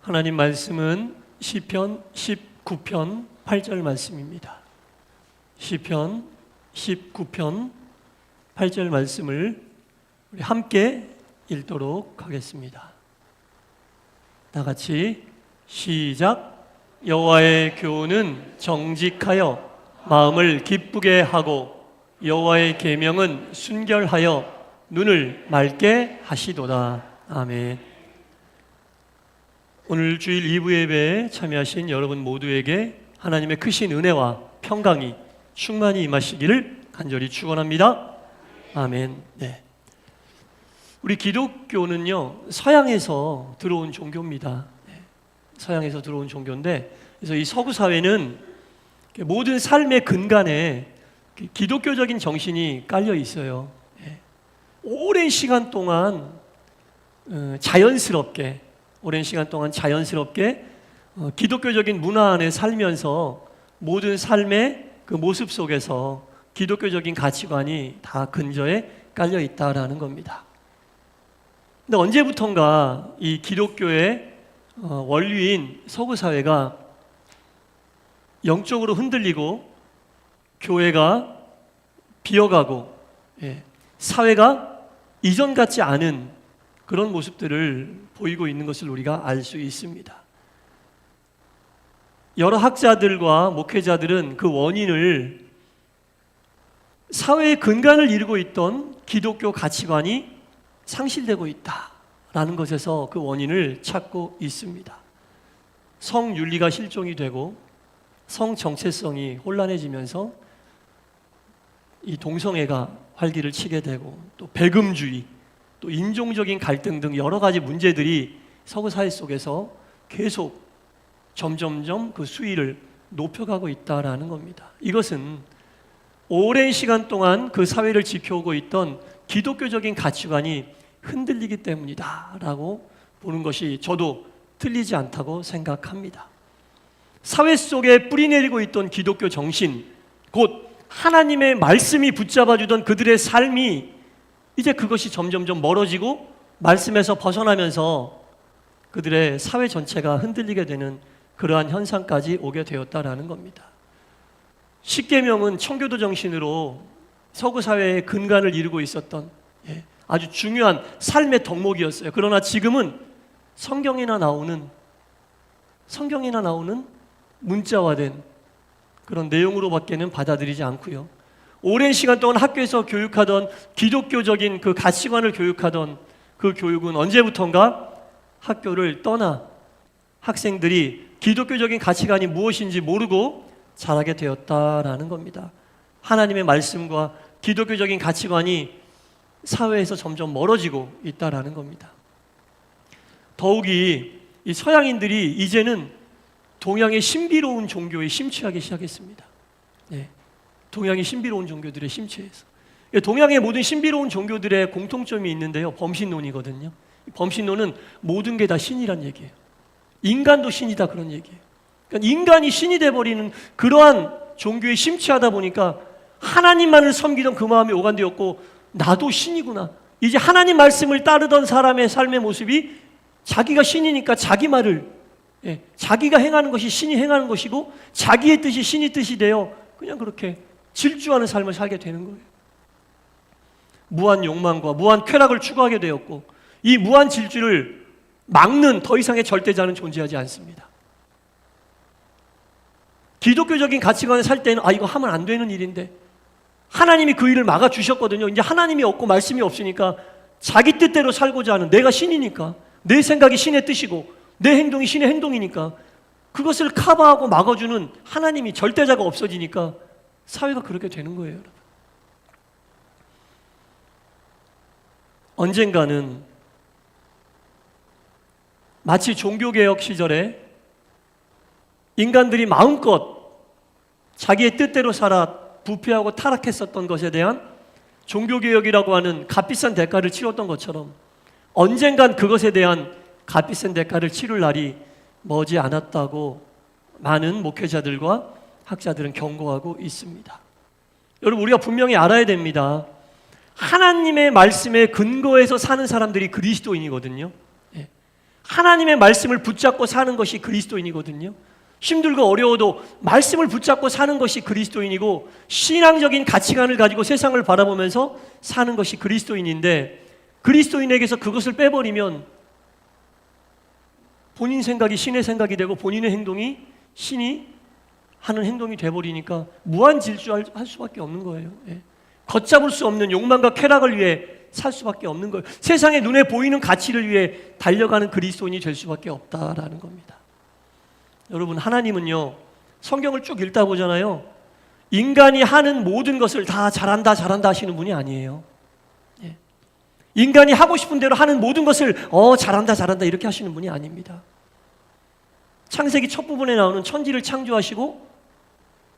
하나님 말씀은 시편 19편 8절 말씀입니다. 시편 19편 8절 말씀을 우리 함께 읽도록 하겠습니다. 다 같이 시작. 여호와의 교훈은 정직하여 마음을 기쁘게 하고 여호와의 계명은 순결하여 눈을 맑게 하시도다. 아멘. 오늘 주일 2부 예배에 참여하신 여러분 모두에게 하나님의 크신 은혜와 평강이 충만히 임하시기를 간절히 축원합니다. 아멘. 네. 우리 기독교는요, 서양에서 들어온 종교입니다. 서양에서 들어온 종교인데, 그래서 이 서구 사회는 모든 삶의 근간에 기독교적인 정신이 깔려 있어요. 오랜 시간 동안 자연스럽게 기독교적인 문화 안에 살면서 모든 삶의 그 모습 속에서 기독교적인 가치관이 다 근저에 깔려 있다라는 겁니다. 근데 언제부턴가 이 기독교의 원류인 서구 사회가 영적으로 흔들리고 교회가 비어가고 사회가 이전 같지 않은 그런 모습들을 보이고 있는 것을 우리가 알 수 있습니다. 여러 학자들과 목회자들은 그 원인을 사회의 근간을 이루고 있던 기독교 가치관이 상실되고 있다라는 것에서 그 원인을 찾고 있습니다. 성윤리가 실종이 되고 성 정체성이 혼란해지면서 이 동성애가 활기를 치게 되고 또 배금주의, 또 인종적인 갈등 등 여러 가지 문제들이 서구 사회 속에서 계속 점점점 그 수위를 높여가고 있다라는 겁니다. 이것은 오랜 시간 동안 그 사회를 지켜오고 있던 기독교적인 가치관이 흔들리기 때문이다라고 보는 것이 저도 틀리지 않다고 생각합니다. 사회 속에 뿌리내리고 있던 기독교 정신, 곧 하나님의 말씀이 붙잡아주던 그들의 삶이 이제 그것이 점점점 멀어지고 말씀에서 벗어나면서 그들의 사회 전체가 흔들리게 되는 그러한 현상까지 오게 되었다라는 겁니다. 십계명은 청교도 정신으로 서구 사회의 근간을 이루고 있었던 아주 중요한 삶의 덕목이었어요. 그러나 지금은 성경이나 나오는 문자화된 그런 내용으로밖에는 받아들이지 않고요. 오랜 시간 동안 학교에서 교육하던 기독교적인 그 가치관을 교육하던 그 교육은 언제부턴가 학교를 떠나 학생들이 기독교적인 가치관이 무엇인지 모르고 자라게 되었다라는 겁니다. 하나님의 말씀과 기독교적인 가치관이 사회에서 점점 멀어지고 있다라는 겁니다. 더욱이 이 서양인들이 이제는 동양의 신비로운 종교에 심취하기 시작했습니다. 동양의 신비로운 종교들에 심취해서. 동양의 모든 신비로운 종교들의 공통점이 있는데요, 범신론이거든요. 범신론은 모든 게 다 신이란 얘기예요. 인간도 신이다, 그런 얘기예요. 그러니까 인간이 신이 돼버리는 그러한 종교에 심취하다 보니까 하나님만을 섬기던 그 마음이 오간되었고, 나도 신이구나. 이제 하나님 말씀을 따르던 사람의 삶의 모습이 자기가 신이니까 자기 말을, 자기가 행하는 것이 신이 행하는 것이고 자기의 뜻이 신이 뜻이 되어 그냥 그렇게 질주하는 삶을 살게 되는 거예요. 무한 욕망과 무한 쾌락을 추구하게 되었고, 이 무한 질주를 막는 더 이상의 절대자는 존재하지 않습니다. 기독교적인 가치관을 살 때는 이거 하면 안 되는 일인데 하나님이 그 일을 막아주셨거든요. 이제 하나님이 없고 말씀이 없으니까 자기 뜻대로 살고자 하는, 내가 신이니까 내 생각이 신의 뜻이고 내 행동이 신의 행동이니까 그것을 커버하고 막아주는 하나님이, 절대자가 없어지니까 사회가 그렇게 되는 거예요, 여러분. 언젠가는 마치 종교개혁 시절에 인간들이 마음껏 자기의 뜻대로 살아 부패하고 타락했었던 것에 대한 종교개혁이라고 하는 값비싼 대가를 치렀던 것처럼 언젠간 그것에 대한 값비싼 대가를 치를 날이 머지 않았다고 많은 목회자들과 학자들은 경고하고 있습니다. 여러분, 우리가 분명히 알아야 됩니다. 하나님의 말씀에 근거해서 사는 사람들이 그리스도인이거든요. 하나님의 말씀을 붙잡고 사는 것이 그리스도인이거든요. 힘들고 어려워도 말씀을 붙잡고 사는 것이 그리스도인이고, 신앙적인 가치관을 가지고 세상을 바라보면서 사는 것이 그리스도인인데, 그리스도인에게서 그것을 빼버리면 본인 생각이 신의 생각이 되고 본인의 행동이 신이 하는 행동이 돼버리니까 무한 질주할 수밖에 없는 거예요. 예. 걷잡을 수 없는 욕망과 쾌락을 위해 살 수밖에 없는 거예요. 세상에 눈에 보이는 가치를 위해 달려가는 그리스도인이 될 수밖에 없다라는 겁니다. 여러분, 하나님은요, 성경을 쭉 읽다 보잖아요, 인간이 하는 모든 것을 다 잘한다 하시는 분이 아니에요. 예. 인간이 하고 싶은 대로 하는 모든 것을 잘한다 이렇게 하시는 분이 아닙니다. 창세기 첫 부분에 나오는 천지를 창조하시고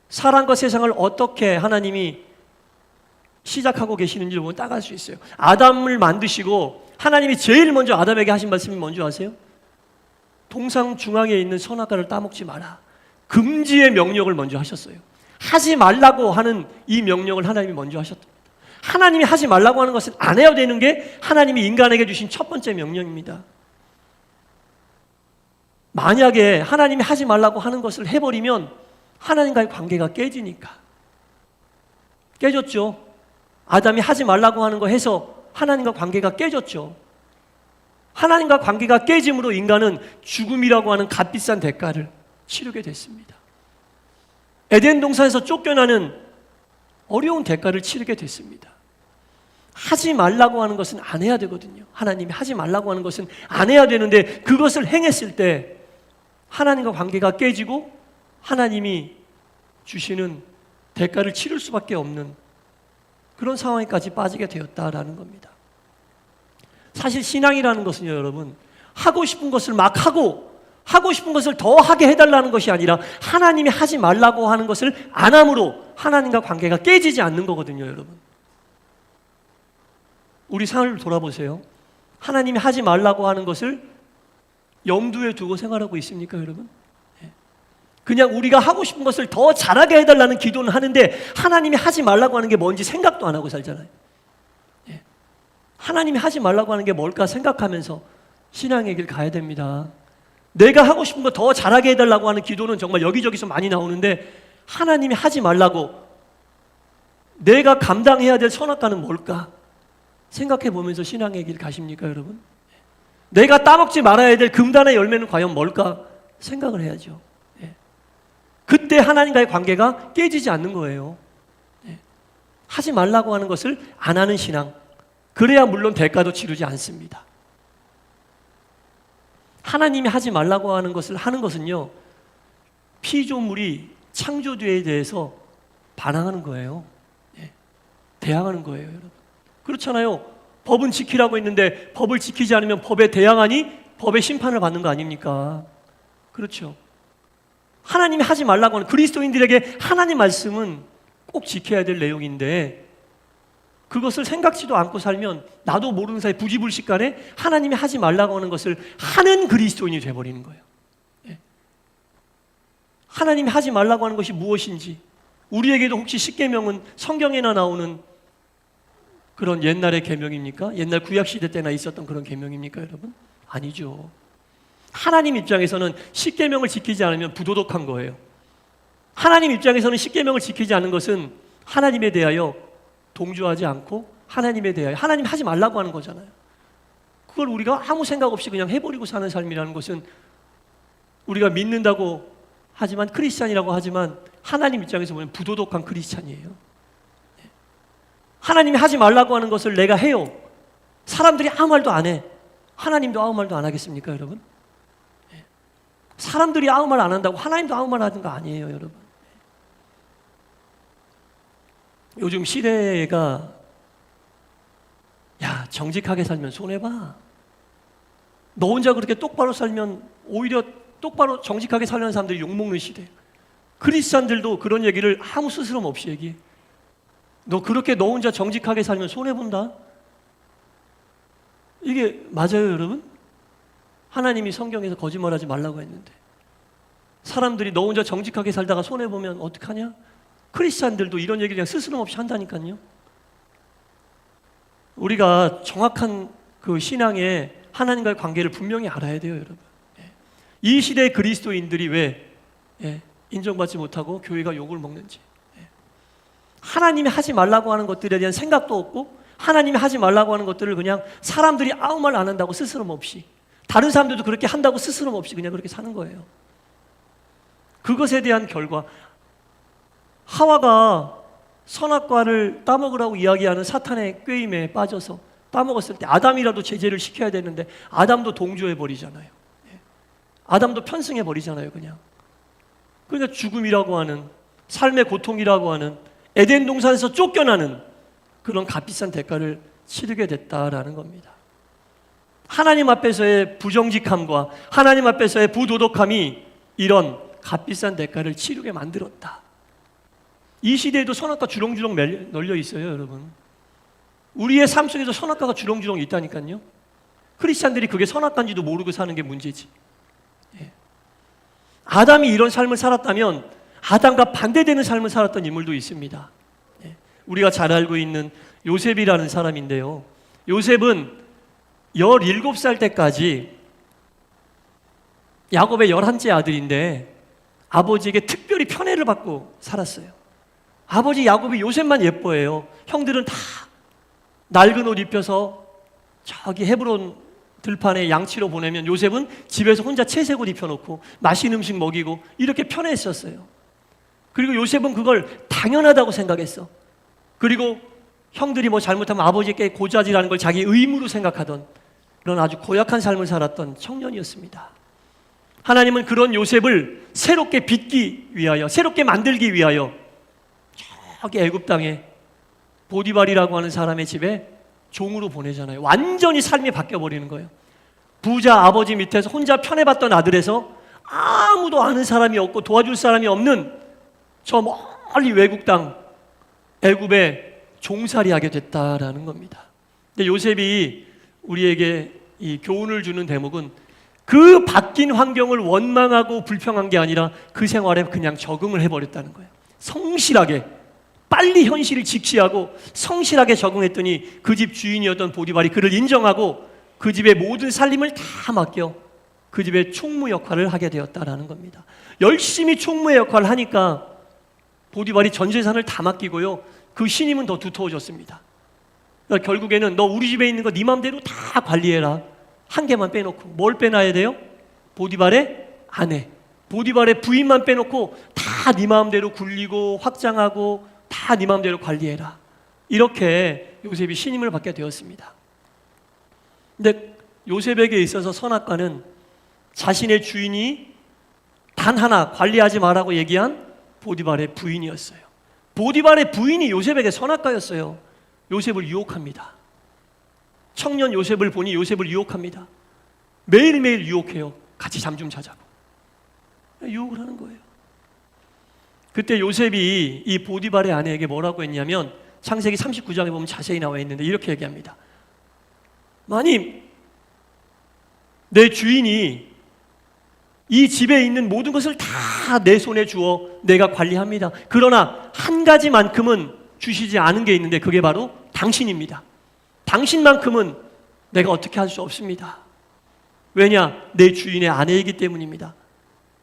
사람과 세상을 어떻게 하나님이 시작하고 계시는지를 보면 딱 알 수 있어요. 아담을 만드시고 하나님이 제일 먼저 아담에게 하신 말씀이 뭔지 아세요? 동상 중앙에 있는 선악과를 따먹지 마라. 금지의 명령을 먼저 하셨어요. 하지 말라고 하는 이 명령을 하나님이 먼저 하셨다. 하나님이 하지 말라고 하는 것은 안 해야 되는 게 하나님이 인간에게 주신 첫 번째 명령입니다. 만약에 하나님이 하지 말라고 하는 것을 해버리면 하나님과의 관계가 깨지니까. 깨졌죠. 아담이 하지 말라고 하는 거 해서 하나님과 관계가 깨졌죠. 하나님과 관계가 깨짐으로 인간은 죽음이라고 하는 값비싼 대가를 치르게 됐습니다. 에덴 동산에서 쫓겨나는 어려운 대가를 치르게 됐습니다. 하지 말라고 하는 것은 안 해야 되거든요. 하나님이 하지 말라고 하는 것은 안 해야 되는데, 그것을 행했을 때 하나님과 관계가 깨지고 하나님이 주시는 대가를 치를 수밖에 없는 그런 상황에까지 빠지게 되었다라는 겁니다. 사실 신앙이라는 것은요, 여러분, 하고 싶은 것을 막 하고 싶은 것을 더 하게 해달라는 것이 아니라 하나님이 하지 말라고 하는 것을 안 함으로 하나님과 관계가 깨지지 않는 거거든요, 여러분. 우리 삶을 돌아보세요. 하나님이 하지 말라고 하는 것을 염두에 두고 생활하고 있습니까, 여러분? 그냥 우리가 하고 싶은 것을 더 잘하게 해달라는 기도는 하는데 하나님이 하지 말라고 하는 게 뭔지 생각도 안 하고 살잖아요. 하나님이 하지 말라고 하는 게 뭘까 생각하면서 신앙의 길 가야 됩니다. 내가 하고 싶은 거 더 잘하게 해달라고 하는 기도는 정말 여기저기서 많이 나오는데, 하나님이 하지 말라고 내가 감당해야 될 선악과는 뭘까 생각해 보면서 신앙의 길 가십니까, 여러분? 내가 따먹지 말아야 될 금단의 열매는 과연 뭘까 생각을 해야죠. 그때 하나님과의 관계가 깨지지 않는 거예요. 하지 말라고 하는 것을 안 하는 신앙, 그래야 물론 대가도 치르지 않습니다. 하나님이 하지 말라고 하는 것을 하는 것은요, 피조물이 창조주에 대해서 반항하는 거예요. 대항하는 거예요, 여러분. 그렇잖아요. 법은 지키라고 했는데 법을 지키지 않으면 법에 대항하니 법의 심판을 받는 거 아닙니까? 그렇죠. 하나님이 하지 말라고 하는, 그리스도인들에게 하나님 말씀은 꼭 지켜야 될 내용인데 그것을 생각지도 않고 살면 나도 모르는 사이 부지불식간에 하나님이 하지 말라고 하는 것을 하는 그리스도인이 돼버리는 거예요. 하나님이 하지 말라고 하는 것이 무엇인지, 우리에게도 혹시 십계명은 성경에나 나오는 그런 옛날의 계명입니까? 옛날 구약시대 때나 있었던 그런 계명입니까, 여러분? 아니죠. 하나님 입장에서는 십계명을 지키지 않으면 부도덕한 거예요. 하나님 입장에서는 십계명을 지키지 않는 것은 하나님에 대하여 동조하지 않고 하나님에 대하여, 하나님 하지 말라고 하는 거잖아요. 그걸 우리가 아무 생각 없이 그냥 해버리고 사는 삶이라는 것은, 우리가 믿는다고 하지만, 크리스찬이라고 하지만 하나님 입장에서 보면 부도덕한 크리스찬이에요. 하나님이 하지 말라고 하는 것을 내가 해요. 사람들이 아무 말도 안 해. 하나님도 아무 말도 안 하겠습니까, 여러분? 사람들이 아무 말 안 한다고 하나님도 아무 말 하는 거 아니에요, 여러분. 요즘 시대가, 야, 정직하게 살면 손해봐. 너 혼자 그렇게 똑바로 살면 오히려 똑바로 정직하게 살려는 사람들이 욕먹는 시대. 크리스찬들도 그런 얘기를 아무 스스럼 없이 얘기해. 너 그렇게 너 혼자 정직하게 살면 손해본다? 이게 맞아요, 여러분? 하나님이 성경에서 거짓말하지 말라고 했는데 사람들이 너 혼자 정직하게 살다가 손해보면 어떡하냐? 크리스찬들도 이런 얘기를 그냥 스스럼 없이 한다니까요. 우리가 정확한 그 신앙의 하나님과의 관계를 분명히 알아야 돼요, 여러분. 이 시대의 그리스도인들이 왜 인정받지 못하고 교회가 욕을 먹는지, 하나님이 하지 말라고 하는 것들에 대한 생각도 없고 하나님이 하지 말라고 하는 것들을 그냥 사람들이 아무 말 안 한다고 스스럼 없이, 다른 사람들도 그렇게 한다고 스스럼 없이 그냥 그렇게 사는 거예요. 그것에 대한 결과, 하와가 선악과를 따먹으라고 이야기하는 사탄의 꾀임에 빠져서 따먹었을 때 아담이라도 제재를 시켜야 되는데 아담도 동조해버리잖아요. 아담도 편승해버리잖아요, 그냥. 그러니까 죽음이라고 하는, 삶의 고통이라고 하는, 에덴 동산에서 쫓겨나는 그런 값비싼 대가를 치르게 됐다라는 겁니다. 하나님 앞에서의 부정직함과 하나님 앞에서의 부도덕함이 이런 값비싼 대가를 치르게 만들었다. 이 시대에도 선악과 주렁주렁 널려 있어요, 여러분. 우리의 삶 속에서 선악과가 주렁주렁 있다니까요. 크리스찬들이 그게 선악과인지도 모르고 사는 게 문제지. 아담이 이런 삶을 살았다면 아담과 반대되는 삶을 살았던 인물도 있습니다. 우리가 잘 알고 있는 요셉이라는 사람인데요, 요셉은 17살 때까지 야곱의 11째 아들인데 아버지에게 특별히 편애를 받고 살았어요. 아버지 야곱이 요셉만 예뻐해요. 형들은 다 낡은 옷 입혀서 저기 헤브론 들판에 양치로 보내면 요셉은 집에서 혼자 채색옷 입혀놓고 맛있는 음식 먹이고 이렇게 편애했었어요. 그리고 요셉은 그걸 당연하다고 생각했어. 그리고 형들이 뭐 잘못하면 아버지께 고자질하는 걸 자기 의무로 생각하던 그런 아주 고약한 삶을 살았던 청년이었습니다. 하나님은 그런 요셉을 새롭게 빚기 위하여, 새롭게 만들기 위하여 저기 애굽 땅에 보디발이라고 하는 사람의 집에 종으로 보내잖아요. 완전히 삶이 바뀌어버리는 거예요. 부자 아버지 밑에서 혼자 편애받던 아들에서 아무도 아는 사람이 없고 도와줄 사람이 없는 저 멀리 외국 땅 애굽에 종살이하게 됐다라는 겁니다. 근데 요셉이 우리에게 이 교훈을 주는 대목은 그 바뀐 환경을 원망하고 불평한 게 아니라 그 생활에 그냥 적응을 해버렸다는 거예요. 성실하게, 빨리 현실을 직시하고 성실하게 적응했더니 그 집 주인이었던 보디발이 그를 인정하고 그 집의 모든 살림을 다 맡겨 그 집의 총무 역할을 하게 되었다라는 겁니다. 열심히 총무의 역할을 하니까 보디발이 전 재산을 다 맡기고요, 그 신임은 더 두터워졌습니다. 그러니까 결국에는 너 우리 집에 있는 거 네 맘대로 다 관리해라. 한 개만 빼놓고. 뭘 빼놔야 돼요? 보디발의 아내, 보디발의 부인만 빼놓고 다 네 마음대로 굴리고 확장하고 다 네 마음대로 관리해라. 이렇게 요셉이 신임을 받게 되었습니다. 근데 요셉에게 있어서 선악과는 자신의 주인이 단 하나 관리하지 말라고 얘기한 보디발의 부인이었어요. 보디발의 부인이 요셉에게 선악과였어요. 요셉을 유혹합니다. 청년 요셉을 보니 요셉을 유혹합니다. 매일매일 유혹해요. 같이 잠 좀 자자고. 유혹을 하는 거예요. 그때 요셉이 이 보디발의 아내에게 뭐라고 했냐면 창세기 39장에 보면 자세히 나와 있는데 이렇게 얘기합니다. 마님, 내 주인이 이 집에 있는 모든 것을 다 내 손에 주어 내가 관리합니다. 그러나 한 가지만큼은 주시지 않은 게 있는데 그게 바로 당신입니다. 당신만큼은 내가 어떻게 할 수 없습니다. 왜냐? 내 주인의 아내이기 때문입니다.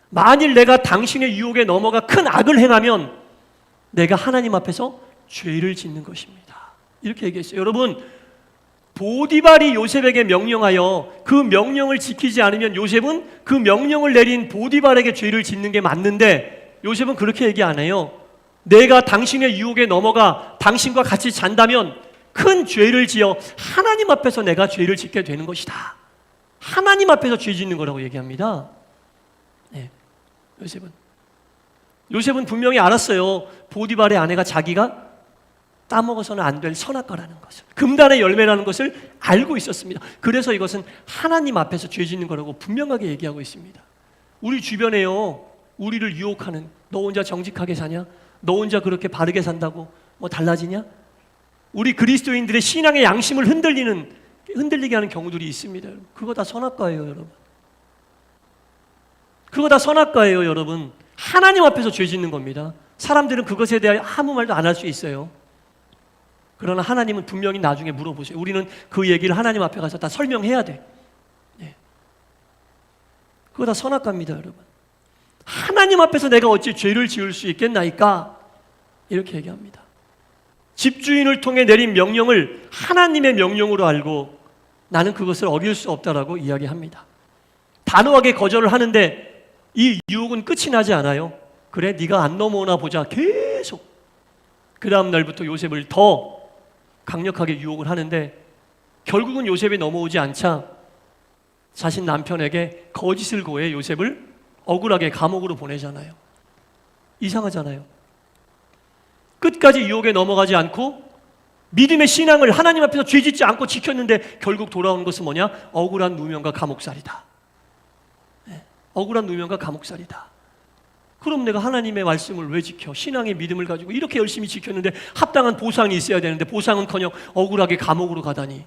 만일 내가 당신의 유혹에 넘어가 큰 악을 행하면 내가 하나님 앞에서 죄를 짓는 것입니다. 이렇게 얘기했어요. 여러분, 보디발이 요셉에게 명령하여 그 명령을 지키지 않으면 요셉은 그 명령을 내린 보디발에게 죄를 짓는 게 맞는데 요셉은 그렇게 얘기 안 해요. 내가 당신의 유혹에 넘어가 당신과 같이 잔다면 큰 죄를 지어 하나님 앞에서 내가 죄를 짓게 되는 것이다. 하나님 앞에서 죄 짓는 거라고 얘기합니다. 네, 요셉은 분명히 알았어요. 보디발의 아내가 자기가 따먹어서는 안 될 선악과라는 것을, 금단의 열매라는 것을 알고 있었습니다. 그래서 이것은 하나님 앞에서 죄 짓는 거라고 분명하게 얘기하고 있습니다. 우리 주변에요, 우리를 유혹하는, 너 혼자 정직하게 사냐? 너 혼자 그렇게 바르게 산다고 뭐 달라지냐? 우리 그리스도인들의 신앙의 양심을 흔들리게 하는 경우들이 있습니다. 그거 다 선악과예요, 여러분. 그거 다 선악과예요, 여러분. 하나님 앞에서 죄 짓는 겁니다. 사람들은 그것에 대해 아무 말도 안 할 수 있어요. 그러나 하나님은 분명히 나중에 물어보세요. 우리는 그 얘기를 하나님 앞에 가서 다 설명해야 돼. 그거 다 선악과입니다, 여러분. 하나님 앞에서 내가 어찌 죄를 지을 수 있겠나이까? 이렇게 얘기합니다. 집주인을 통해 내린 명령을 하나님의 명령으로 알고 나는 그것을 어길 수 없다라고 이야기합니다. 단호하게 거절을 하는데 이 유혹은 끝이 나지 않아요. 그래, 네가 안 넘어오나 보자. 계속 그 다음 날부터 요셉을 더 강력하게 유혹을 하는데 결국은 요셉이 넘어오지 않자 자신 남편에게 거짓을 고해 요셉을 억울하게 감옥으로 보내잖아요. 이상하잖아요. 끝까지 유혹에 넘어가지 않고 믿음의 신앙을 하나님 앞에서 죄짓지 않고 지켰는데 결국 돌아오는 것은 뭐냐? 억울한 누명과 감옥살이다. 네, 억울한 누명과 감옥살이다. 그럼 내가 하나님의 말씀을 왜 지켜? 신앙의 믿음을 가지고 이렇게 열심히 지켰는데 합당한 보상이 있어야 되는데 보상은커녕 억울하게 감옥으로 가다니.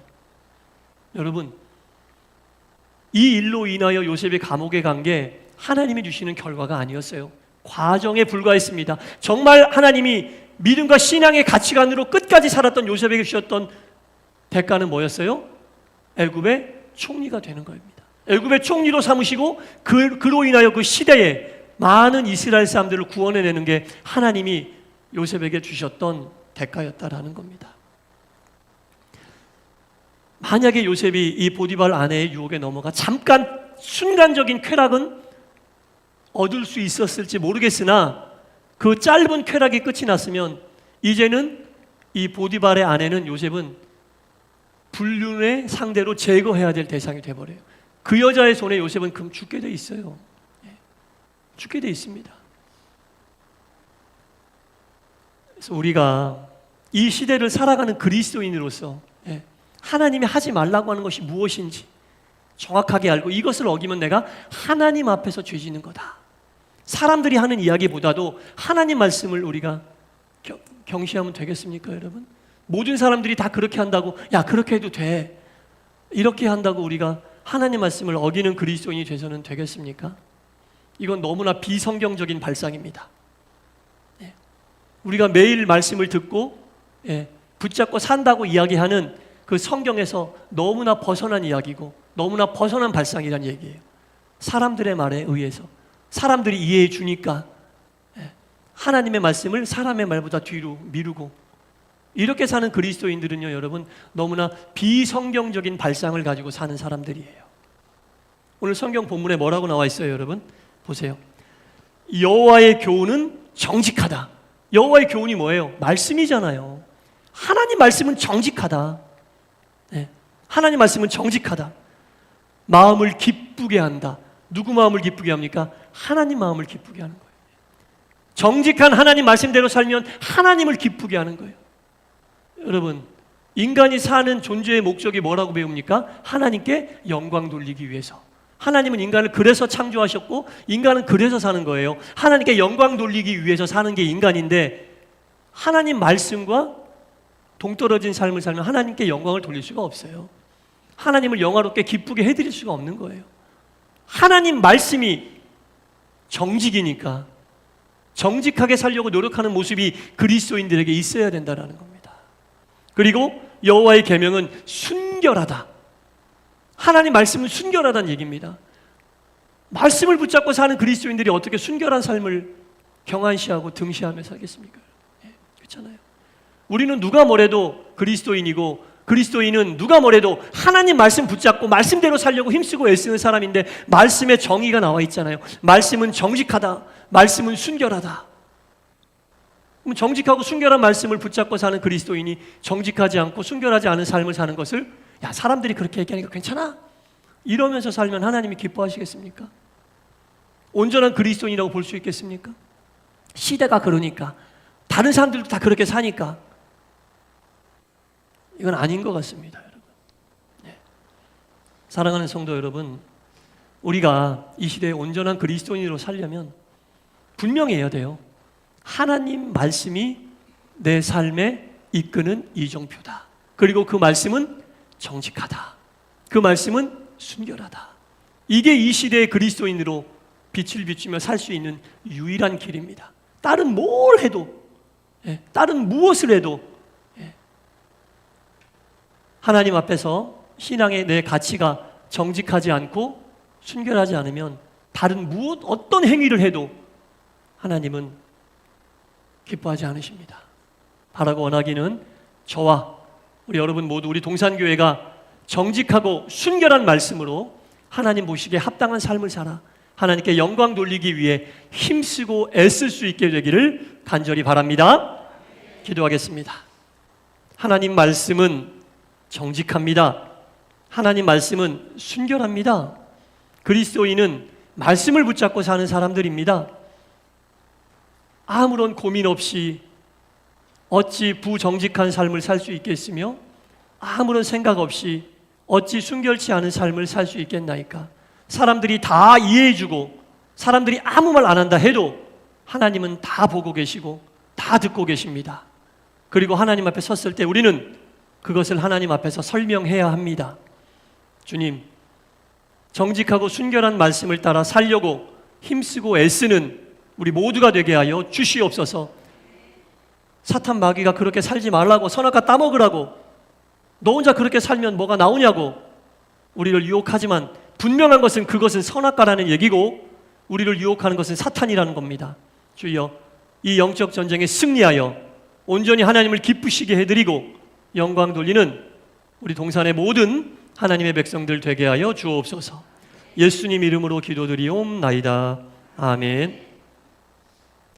여러분, 이 일로 인하여 요셉이 감옥에 간 게 하나님이 주시는 결과가 아니었어요. 과정에 불과했습니다. 정말 하나님이 믿음과 신앙의 가치관으로 끝까지 살았던 요셉에게 주셨던 대가는 뭐였어요? 애굽의 총리가 되는 겁니다. 애굽의 총리로 삼으시고 그로 인하여 그 시대에 많은 이스라엘 사람들을 구원해내는 게 하나님이 요셉에게 주셨던 대가였다라는 겁니다. 만약에 요셉이 이 보디발 아내의 유혹에 넘어가 잠깐 순간적인 쾌락은 얻을 수 있었을지 모르겠으나 그 짧은 쾌락이 끝이 났으면 이제는 이 보디발의 아내는 요셉은 불륜의 상대로 제거해야 될 대상이 돼버려요. 그 여자의 손에 요셉은 그럼 죽게 돼 있어요. 죽게 돼 있습니다. 그래서 우리가 이 시대를 살아가는 그리스도인으로서 하나님이 하지 말라고 하는 것이 무엇인지 정확하게 알고 이것을 어기면 내가 하나님 앞에서 죄 짓는 거다. 사람들이 하는 이야기보다도 하나님 말씀을 우리가 경시하면 되겠습니까, 여러분? 모든 사람들이 다 그렇게 한다고 야 그렇게 해도 돼 이렇게 한다고 우리가 하나님 말씀을 어기는 그리스도인이 돼서는 되겠습니까? 이건 너무나 비성경적인 발상입니다. 우리가 매일 말씀을 듣고 붙잡고 산다고 이야기하는 그 성경에서 너무나 벗어난 이야기고 너무나 벗어난 발상이라는 얘기예요. 사람들의 말에 의해서 사람들이 이해해 주니까 하나님의 말씀을 사람의 말보다 뒤로 미루고 이렇게 사는 그리스도인들은요, 여러분 너무나 비성경적인 발상을 가지고 사는 사람들이에요. 오늘 성경 본문에 뭐라고 나와 있어요, 여러분? 보세요. 여호와의 교훈은 정직하다. 여호와의 교훈이 뭐예요? 말씀이잖아요. 하나님 말씀은 정직하다. 하나님 말씀은 정직하다. 마음을 기쁘게 한다. 누구 마음을 기쁘게 합니까? 하나님 마음을 기쁘게 하는 거예요. 정직한 하나님 말씀대로 살면 하나님을 기쁘게 하는 거예요. 여러분, 인간이 사는 존재의 목적이 뭐라고 배웁니까? 하나님께 영광 돌리기 위해서. 하나님은 인간을 그래서 창조하셨고 인간은 그래서 사는 거예요. 하나님께 영광 돌리기 위해서 사는 게 인간인데 하나님 말씀과 동떨어진 삶을 살면 하나님께 영광을 돌릴 수가 없어요. 하나님을 영화롭게 기쁘게 해드릴 수가 없는 거예요. 하나님 말씀이 정직이니까 정직하게 살려고 노력하는 모습이 그리스도인들에게 있어야 된다는 겁니다. 그리고 여호와의 계명은 순결하다. 하나님 말씀은 순결하다는 얘기입니다. 말씀을 붙잡고 사는 그리스도인들이 어떻게 순결한 삶을 경안시하고 등시하며 살겠습니까? 그렇잖아요. 우리는 누가 뭐래도 그리스도인이고 그리스도인은 누가 뭐래도 하나님 말씀 붙잡고 말씀대로 살려고 힘쓰고 애쓰는 사람인데 말씀에 정의가 나와 있잖아요. 말씀은 정직하다. 말씀은 순결하다. 그럼 정직하고 순결한 말씀을 붙잡고 사는 그리스도인이 정직하지 않고 순결하지 않은 삶을 사는 것을 야 사람들이 그렇게 얘기하니까 괜찮아? 이러면서 살면 하나님이 기뻐하시겠습니까? 온전한 그리스도인이라고 볼 수 있겠습니까? 시대가 그러니까 다른 사람들도 다 그렇게 사니까 이건 아닌 것 같습니다, 여러분. 사랑하는 성도 여러분, 우리가 이 시대에 온전한 그리스도인으로 살려면 분명히 해야 돼요. 하나님 말씀이 내 삶에 이끄는 이정표다. 그리고 그 말씀은 정직하다. 그 말씀은 순결하다. 이게 이 시대의 그리스도인으로 빛을 비추며 살 수 있는 유일한 길입니다. 다른 뭘 해도, 다른 무엇을 해도 하나님 앞에서 신앙의 내 가치가 정직하지 않고 순결하지 않으면 다른 무엇 어떤 행위를 해도 하나님은 기뻐하지 않으십니다. 바라고 원하기는 저와 우리 여러분 모두 우리 동산교회가 정직하고 순결한 말씀으로 하나님 보시기에 합당한 삶을 살아 하나님께 영광 돌리기 위해 힘쓰고 애쓸 수 있게 되기를 간절히 바랍니다. 기도하겠습니다. 하나님 말씀은 정직합니다. 하나님 말씀은 순결합니다. 그리스도인은 말씀을 붙잡고 사는 사람들입니다. 아무런 고민 없이 어찌 부정직한 삶을 살 수 있겠으며 아무런 생각 없이 어찌 순결치 않은 삶을 살 수 있겠나이까? 사람들이 다 이해해주고 사람들이 아무 말 안 한다 해도 하나님은 다 보고 계시고 다 듣고 계십니다. 그리고 하나님 앞에 섰을 때 우리는 그것을 하나님 앞에서 설명해야 합니다. 주님, 정직하고 순결한 말씀을 따라 살려고 힘쓰고 애쓰는 우리 모두가 되게 하여 주시옵소서. 사탄 마귀가 그렇게 살지 말라고, 선악과 따먹으라고, 너 혼자 그렇게 살면 뭐가 나오냐고 우리를 유혹하지만 분명한 것은 그것은 선악과라는 얘기고 우리를 유혹하는 것은 사탄이라는 겁니다. 주여, 이 영적 전쟁에 승리하여 온전히 하나님을 기쁘시게 해드리고 영광 돌리는 우리 동산의 모든 하나님의 백성들 되게 하여 주옵소서. 예수님 이름으로 기도드리옵나이다. 아멘.